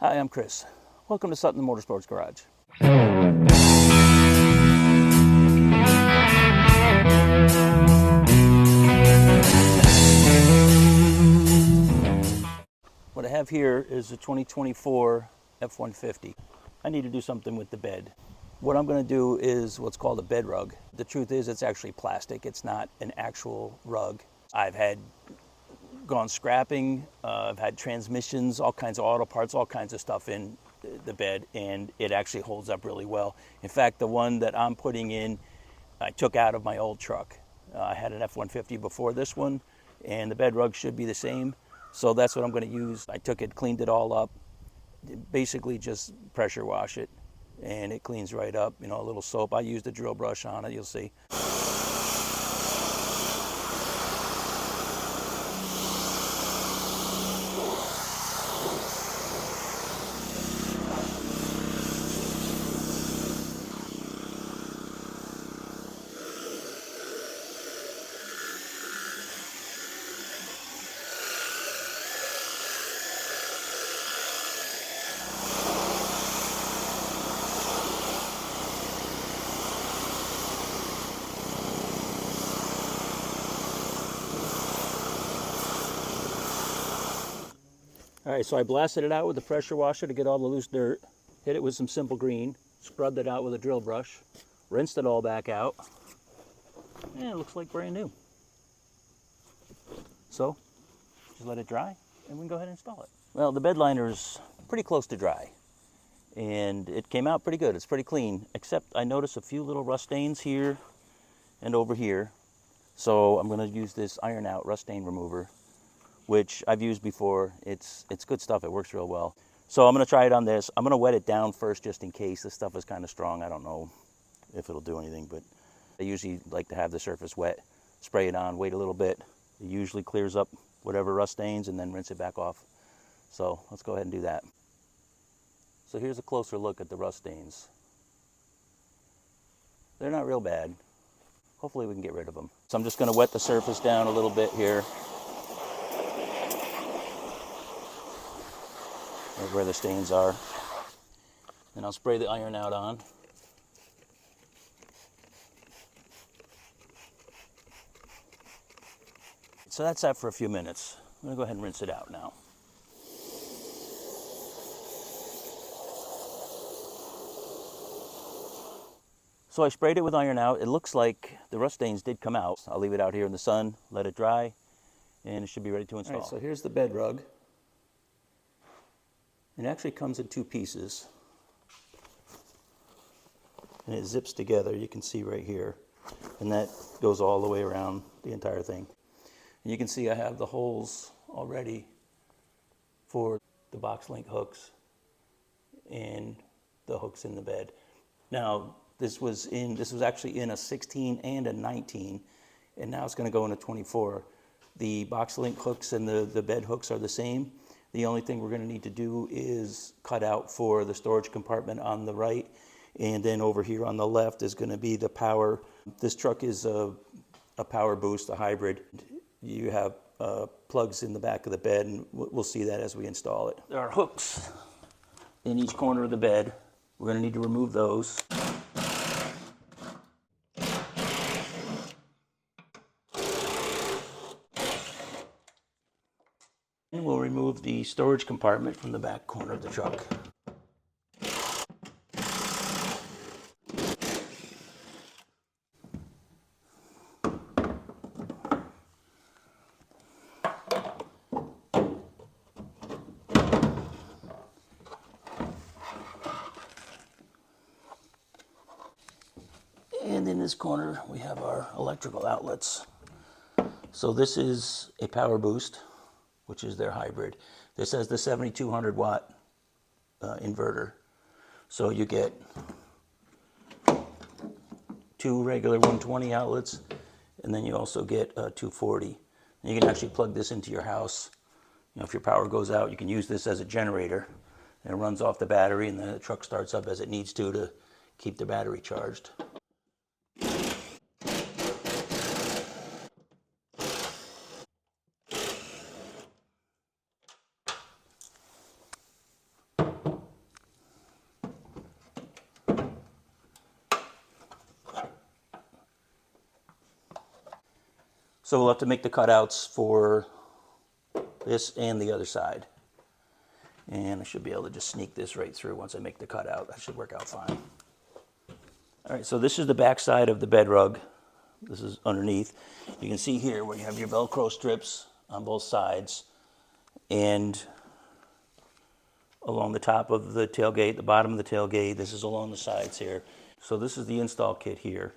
Hi, I'm Chris. Welcome to Sutton Motorsports Garage. What I have here is a 2024 F150. I need to do something with the bed. What I'm going to do is what's called a Bedrug. The truth is it's actually plastic. It's not an actual rug. I've had gone scrapping, I've had transmissions, all kinds of auto parts, all kinds of stuff in the bed, and it actually holds up really well. In fact, the one that I'm putting in, I took out of my old truck. I had an F150 before this one, and the bed rug should be the same. So that's what I'm going to use. I took it, cleaned it all up, basically just pressure wash it, and it cleans right up. You know, a little soap. I used a drill brush on it, you'll see. All right, so I blasted it out with the pressure washer to get all the loose dirt, hit it with some simple green, scrubbed it out with a drill brush, rinsed it all back out, and it looks like brand new. So, just let it dry, and we can go ahead and install it. Well, the bed liner is pretty close to dry, and it came out pretty good. It's pretty clean, except I noticed a few little rust stains here and over here. So I'm going to use this iron out rust stain remover, which I've used before. It's good stuff. It works real well. So I'm going to try it on this. I'm going to wet it down first just in case. This stuff is kind of strong. I don't know if it'll do anything, but I usually like to have the surface wet, spray it on, wait a little bit. It usually clears up whatever rust stains and then rinse it back off. So let's go ahead and do that. So here's a closer look at the rust stains. They're not real bad. Hopefully we can get rid of them. So I'm just going to wet the surface down a little bit here, right where the stains are. And I'll spray the iron out on. So that's that for a few minutes. I'm going to go ahead and rinse it out now. So I sprayed it with iron out. It looks like the rust stains did come out. I'll leave it out here in the sun, let it dry, and it should be ready to install. All right, so here's the bed rug. It actually comes in two pieces, and it zips together. You can see right here, and that goes all the way around the entire thing. And you can see I have the holes already for the box link hooks and the hooks in the bed. Now this was actually in a 16 and a 19, and now it's going to go in a 24. The box link hooks and the bed hooks are the same. The only thing we're going to need to do is cut out for the storage compartment on the right, and then over here on the left is going to be the power. This truck is a Powerboost, a hybrid. You have plugs in the back of the bed, and we'll see that as we install it. There are hooks in each corner of the bed. We're going to need to remove those. And we'll remove the storage compartment from the back corner of the truck. And in this corner, we have our electrical outlets. So this is a Powerboost, which is their hybrid. This has the 7200 watt inverter. So you get two regular 120 outlets, and then you also get 240. And you can actually plug this into your house. You know, if your power goes out, you can use this as a generator. And it runs off the battery, and the truck starts up as it needs to keep the battery charged. So we'll have to make the cutouts for this and the other side. And I should be able to just sneak this right through once I make the cutout. That should work out fine. All right, so this is the back side of the Bedrug. This is underneath. You can see here where you have your Velcro strips on both sides, and along the top of the tailgate, the bottom of the tailgate, this is along the sides here. So this is the install kit here.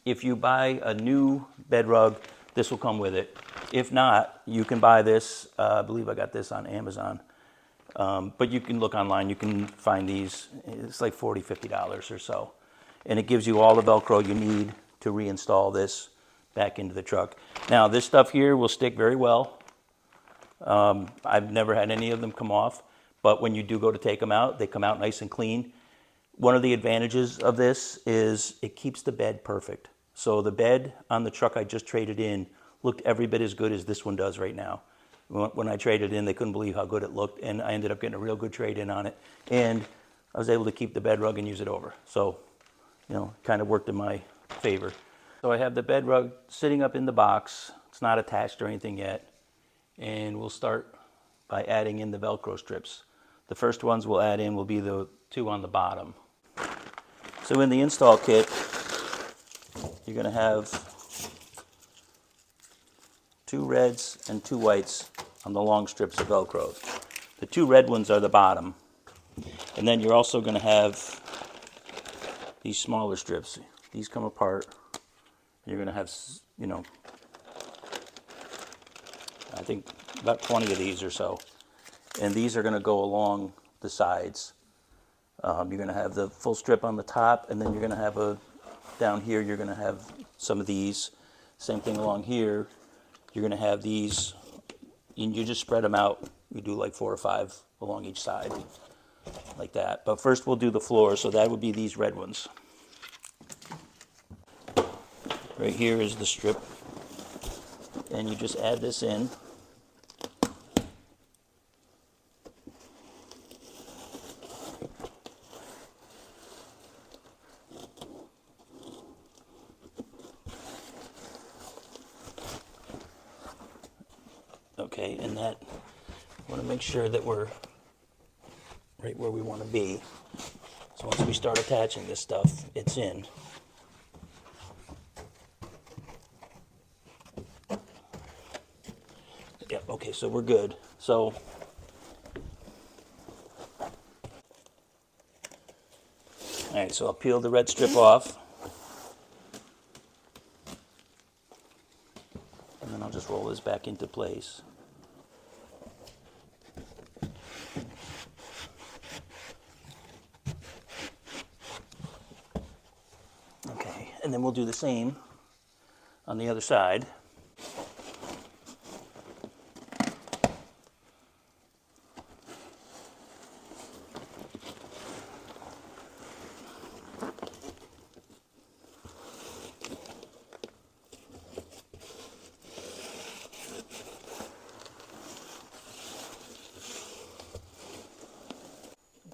If you buy a new Bedrug, this will come with it. If not, you can buy this. I believe I got this on Amazon. But you can look online, you can find these. It's like $40, $50 or so. And it gives you all the Velcro you need to reinstall this back into the truck. Now, this stuff here will stick very well. I've never had any of them come off, but when you do go to take them out, they come out nice and clean. One of the advantages of this is it keeps the bed perfect. So the bed on the truck I just traded in looked every bit as good as this one does right now. When I traded in, they couldn't believe how good it looked, and I ended up getting a real good trade-in on it. And I was able to keep the Bedrug and use it over. So, you know, kind of worked in my favor. So I have the Bedrug sitting up in the box. It's not attached or anything yet. And we'll start by adding in the Velcro strips. The first ones we'll add in will be the two on the bottom. So in the install kit, you're going to have 2 reds and 2 whites on the long strips of Velcro. The 2 red ones are the bottom. And then you're also going to have these smaller strips. These come apart. You're going to have, you know, I think about 20 of these or so. And these are going to go along the sides. You're going to have the full strip on the top, and then you're going to have down here, you're going to have some of these. Same thing along here. You're going to have these, and you just spread them out. You do like 4 or 5 along each side, like that. But first we'll do the floor, so that would be these red ones. Right here is the strip, and you just add this in. Okay, and that, I want to make sure that we're right where we want to be. So once we start attaching this stuff, it's in. Yep, okay, so we're good. So, all right, so I'll peel the red strip off. And then I'll just roll this back into place. Okay, and then we'll do the same on the other side.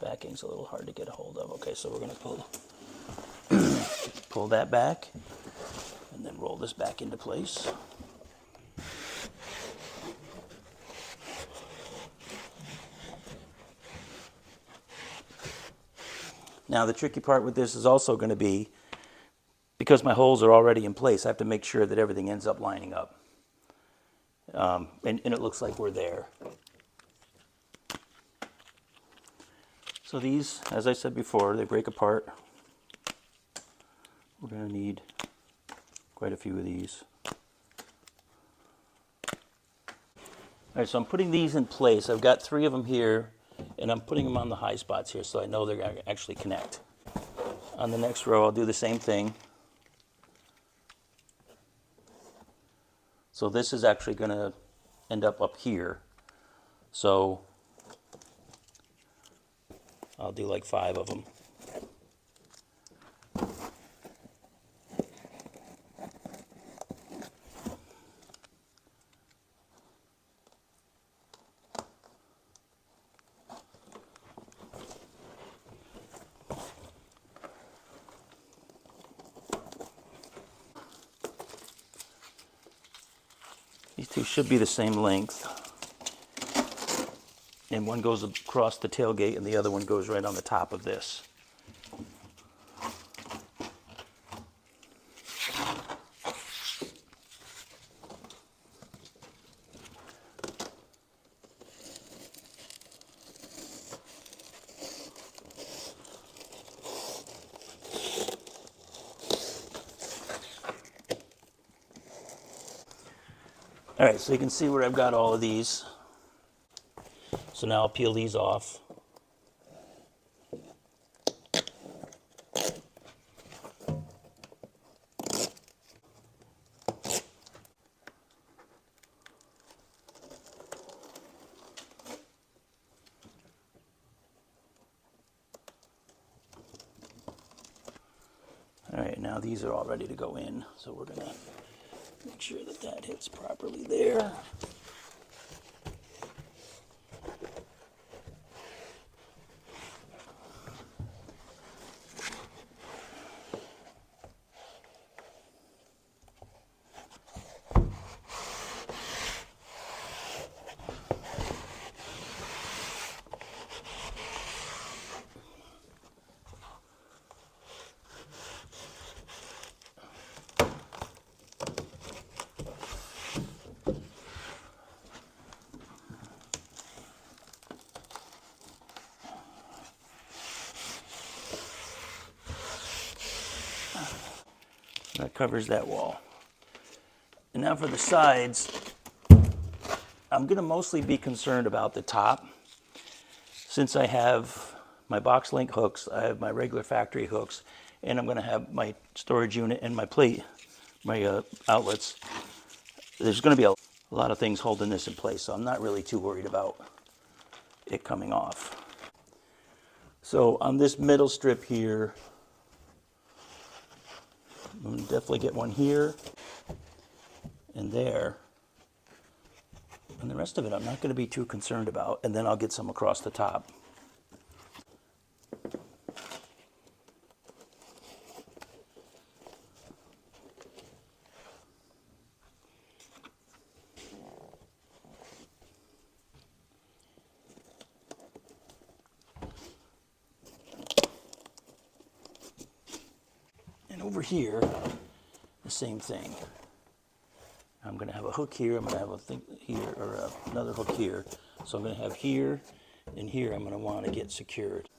Backing's a little hard to get a hold of. Okay, so we're going to pull that back and then roll this back into place. Now the tricky part with this is also going to be, because my holes are already in place, I have to make sure that everything ends up lining up. And it looks like we're there. So these, as I said before, they break apart. We're going to need quite a few of these. All right, so I'm putting these in place. I've got 3 of them here, and I'm putting them on the high spots here so I know they're going to actually connect. On the next row, I'll do the same thing. So this is actually going to end up here. So I'll do like 5 of them. two should be the same length. And one goes across the tailgate and the other one goes right on the top of this. All right, so you can see where I've got all of these. So now I'll peel these off. All right, now these are all ready to go in. So we're gonna make sure that that hits properly there. That covers that wall. And now for the sides, I'm going to mostly be concerned about the top. Since I have my box link hooks, I have my regular factory hooks, and I'm going to have my storage unit and my plate, my outlets. There's going to be a lot of things holding this in place, so I'm not really too worried about it coming off. So on this middle strip here, I'm going to definitely get one here and there. And the rest of it I'm not going to be too concerned about. And then I'll get some across the top. And over here, the same thing. I'm going to have a hook here, I'm going to have a thing here, or another hook here. So I'm going to have here and here I'm going to want to get secured.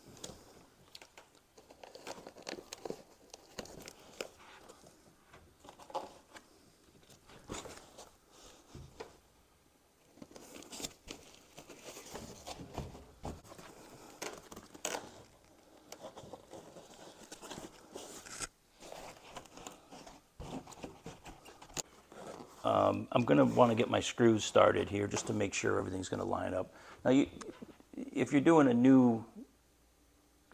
I'm going to want to get my screws started here just to make sure everything's going to line up. Now, if you're doing a new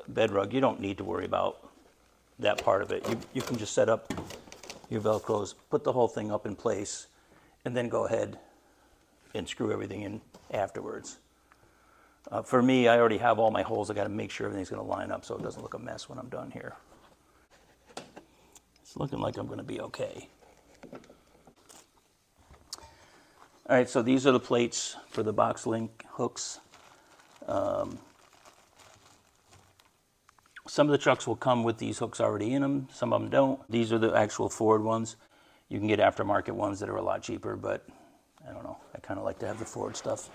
Bedrug, you don't need to worry about that part of it. You can just set up your Velcros, put the whole thing up in place, and then go ahead and screw everything in afterwards. For me, I already have all my holes. I got to make sure everything's going to line up so it doesn't look a mess when I'm done here. It's looking like I'm going to be okay. All right, so these are the plates for the box link hooks. Some of the trucks will come with these hooks already in them, some of them don't. These are the actual Ford ones. You can get aftermarket ones that are a lot cheaper, but I don't know. I kind of like to have the Ford stuff.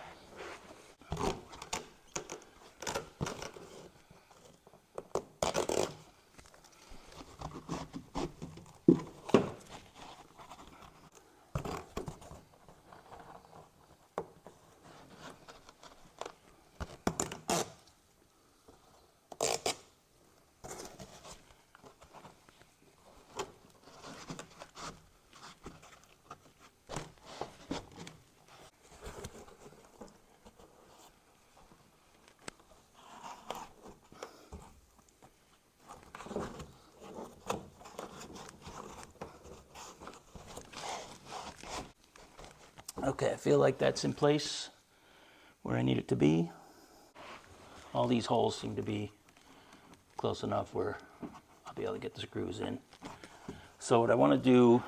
Okay, I feel like that's in place where I need it to be. All these holes seem to be close enough where I'll be able to get the screws in. So what I want to do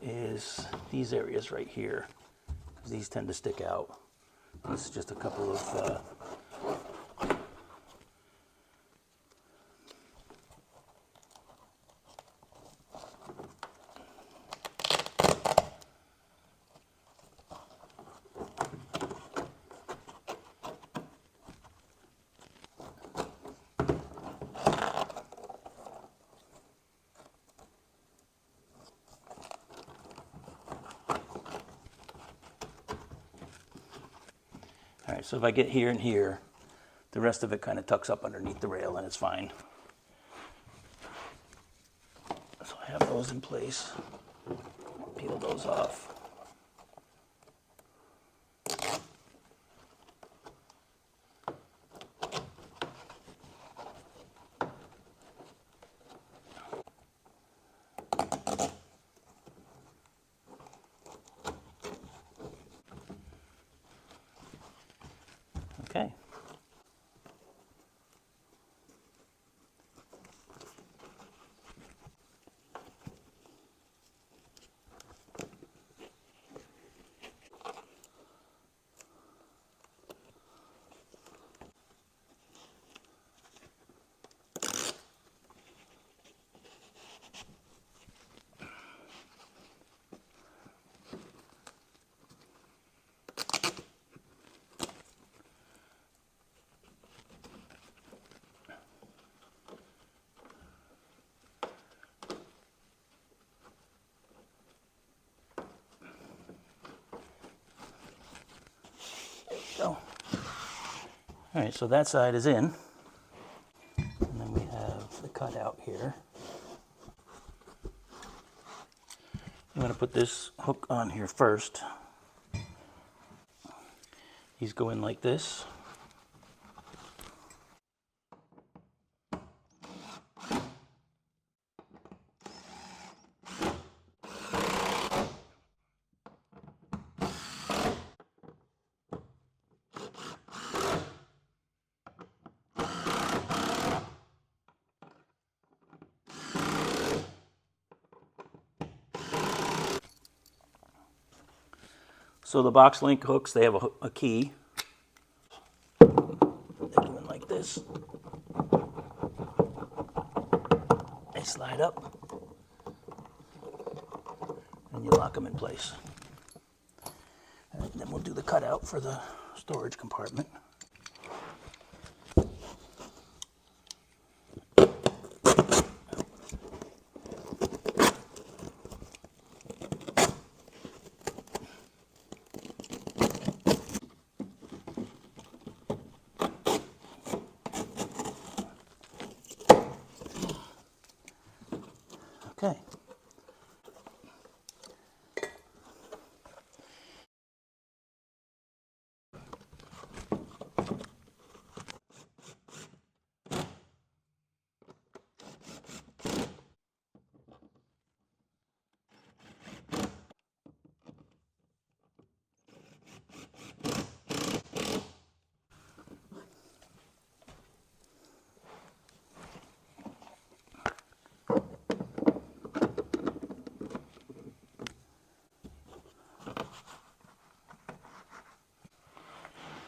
is these areas right here, because these tend to stick out. This is just a couple of all right, so if I get here and here, the rest of it kind of tucks up underneath the rail and it's fine. So I have those in place. Peel those off. Okay. Go. All right, so that side is in. And then we have the cutout here. I'm going to put this hook on here first. These go in like this. So the box link hooks, they have a key. They go in like this. They slide up. And you lock them in place. And then we'll do the cutout for the storage compartment. Okay.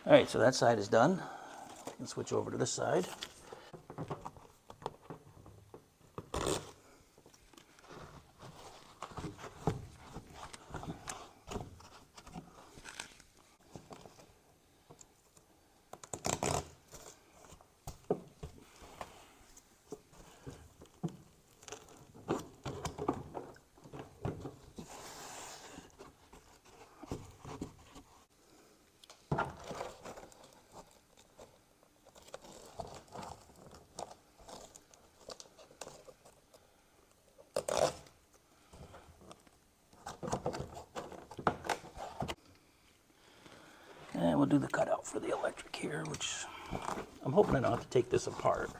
All right, so that side is done. Let's switch over to this side. And we'll do the cutout for the electric here, which I'm hoping I don't have to take this apart.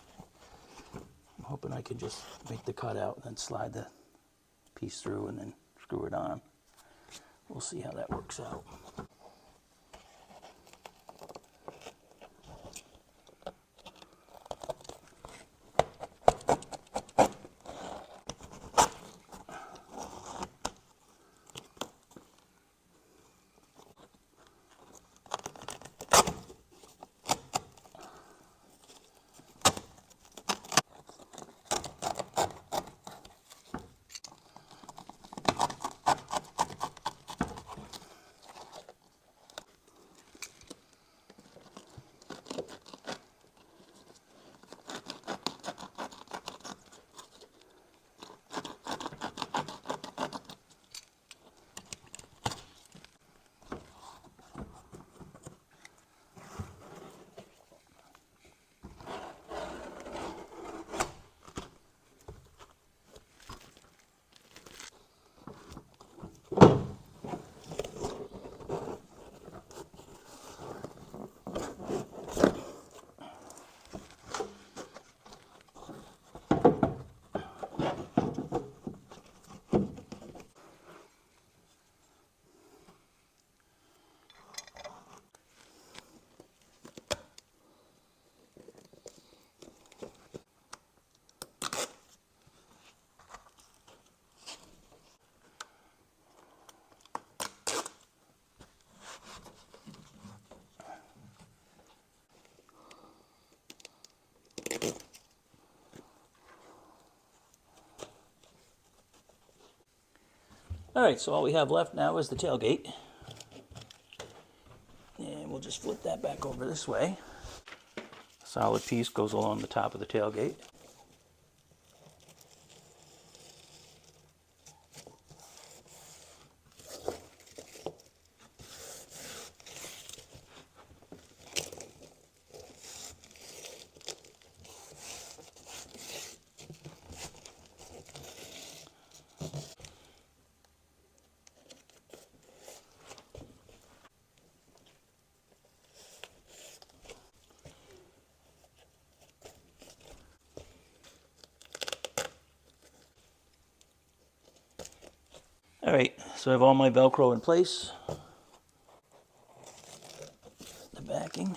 I'm hoping I can just make the cutout and then slide the piece through and then screw it on. We'll see how that works out. All right, so all we have left now is the tailgate. And we'll just flip that back over this way. A solid piece goes along the top of the tailgate. All right, so I have all my Velcro in place. The backing.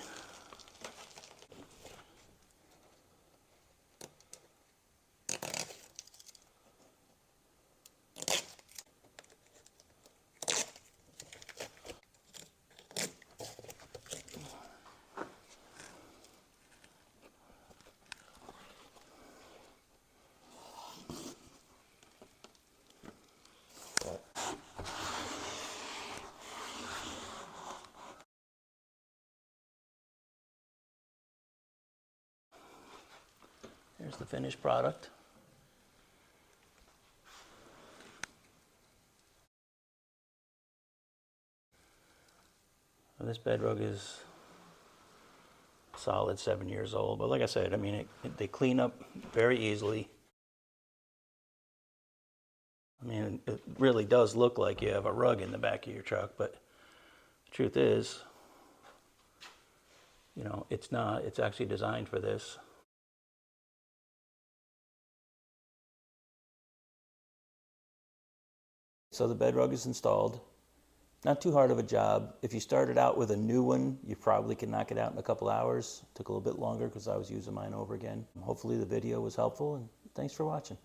Here's the finished product. This Bedrug is solid 7 years old, but like I said, I mean, they clean up very easily. I mean, it really does look like you have a rug in the back of your truck, but the truth is, you know, it's not. It's actually designed for this. So the Bedrug is installed. Not too hard of a job. If you started out with a new one, you probably could knock it out in a couple hours. It took a little bit longer because I was using mine over again. Hopefully the video was helpful, and thanks for watching.